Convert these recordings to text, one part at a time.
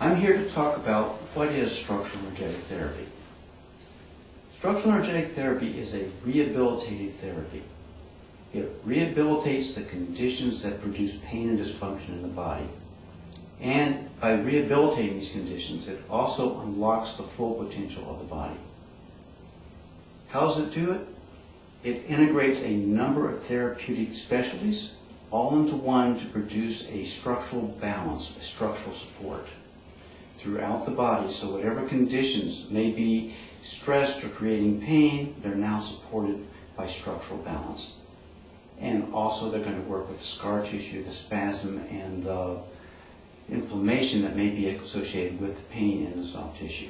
I'm here to talk about what is structural energetic therapy. Structural energetic therapy is a rehabilitative therapy. It rehabilitates the conditions that produce pain and dysfunction in the body. And by rehabilitating these conditions, it also unlocks the full potential of the body. How does it do it? It integrates a number of therapeutic specialties all into one to produce a structural balance, a structural support throughout the body. So whatever conditions may be stressed or creating pain, they're now supported by structural balance. And also they're going to work with the scar tissue, the spasm, and the inflammation that may be associated with the pain in the soft tissue.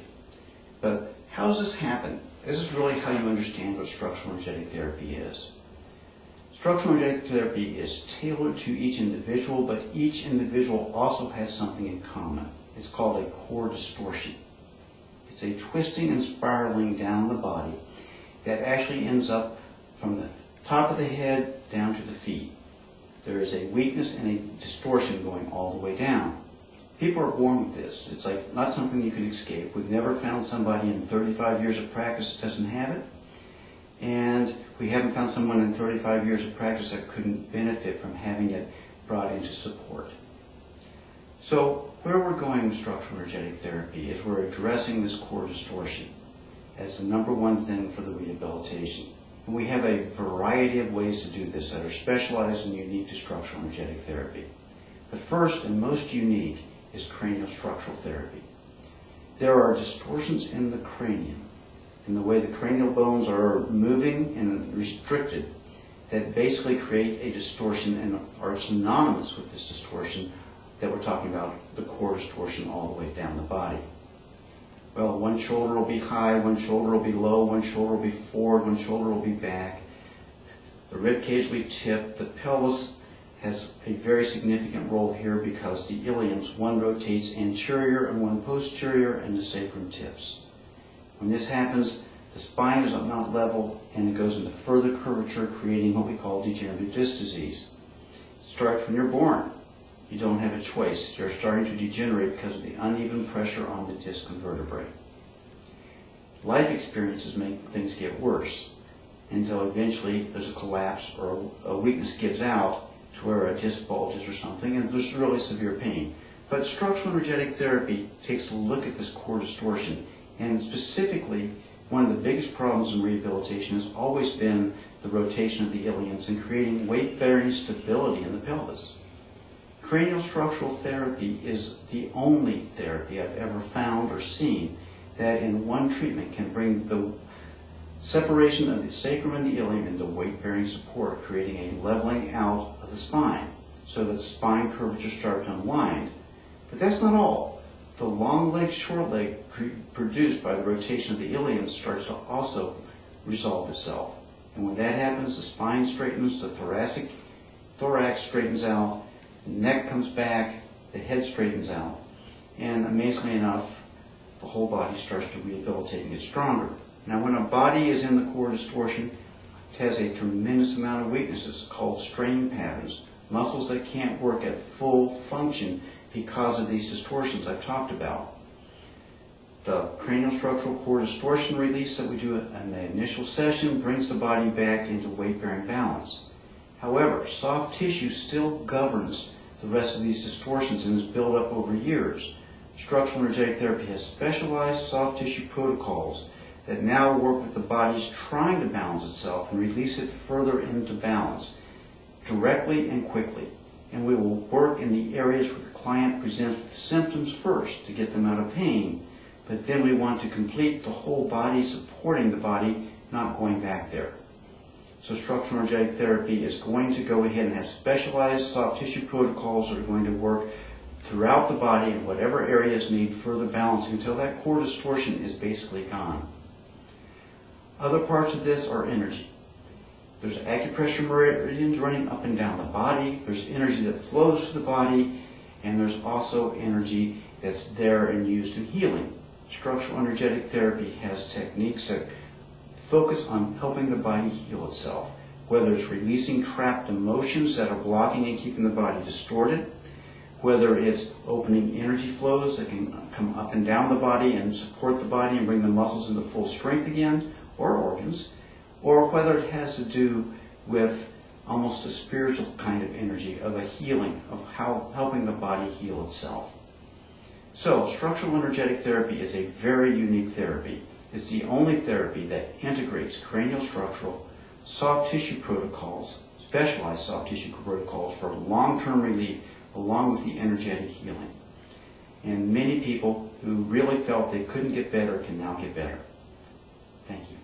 But how does this happen? This is really how you understand what structural energetic therapy is. Structural energetic therapy is tailored to each individual, but each individual also has something in common. It's called a core distortion. It's a twisting and spiraling down the body that actually ends up from the top of the head down to the feet. There is a weakness and a distortion going all the way down. People are born with this. It's like not something you can escape. We've never found somebody in 35 years of practice that doesn't have it. And we haven't found someone in 35 years of practice that couldn't benefit from having it brought into support. So where we're going with structural energetic therapy is we're addressing this core distortion as the number one thing for the rehabilitation. And we have a variety of ways to do this that are specialized and unique to structural energetic therapy. The first and most unique is cranial structural therapy. There are distortions in the cranium, in the way the cranial bones are moving and restricted, that basically create a distortion and are synonymous with this distortion that we're talking about, the core distortion all the way down the body. Well, one shoulder will be high, one shoulder will be low, one shoulder will be forward, one shoulder will be back. The rib cage will be tipped. The pelvis has a very significant role here because the iliums, one rotates anterior and one posterior, and the sacrum tips. When this happens, the spine is not level and it goes into further curvature, creating what we call degenerative disc disease. It starts when you're born. You don't have a choice. You're starting to degenerate because of the uneven pressure on the disc and vertebrae. Life experiences make things get worse until eventually there's a collapse or a weakness gives out to where a disc bulges or something, and there's really severe pain. But structural energetic therapy takes a look at this core distortion, and specifically, one of the biggest problems in rehabilitation has always been the rotation of the iliums and creating weight-bearing stability in the pelvis. Cranial structural therapy is the only therapy I've ever found or seen that in one treatment can bring the separation of the sacrum and the ilium into weight-bearing support, creating a leveling out of the spine so that the spine curvature starts to unwind. But that's not all. The long leg, short leg produced by the rotation of the ilium starts to also resolve itself. And when that happens, the spine straightens, the thorax straightens out, the neck comes back, the head straightens out. And amazingly enough, the whole body starts to rehabilitate and get stronger. Now, when a body is in the core distortion, it has a tremendous amount of weaknesses called strain patterns, muscles that can't work at full function because of these distortions I've talked about. The cranial structural core distortion release that we do in the initial session brings the body back into weight-bearing balance. However, soft tissue still governs the rest of these distortions and is built up over years. Structural energetic therapy has specialized soft tissue protocols that now work with the body's trying to balance itself and release it further into balance directly and quickly. And we will work in the areas where the client presents with symptoms first to get them out of pain, but then we want to complete the whole body, supporting the body, not going back there. So structural energetic therapy is going to go ahead and have specialized soft tissue protocols that are going to work throughout the body in whatever areas need further balancing until that core distortion is basically gone. Other parts of this are energy. There's acupressure meridians running up and down the body. There's energy that flows through the body, and there's also energy that's there and used in healing. Structural energetic therapy has techniques that focus on helping the body heal itself, whether it's releasing trapped emotions that are blocking and keeping the body distorted, whether it's opening energy flows that can come up and down the body and support the body and bring the muscles into full strength again, or organs, or whether it has to do with almost a spiritual kind of energy of a healing, of how helping the body heal itself. So structural energetic therapy is a very unique therapy. It's the only therapy that integrates cranial structural, soft tissue protocols, specialized soft tissue protocols for long-term relief along with the energetic healing. And many people who really felt they couldn't get better can now get better. Thank you.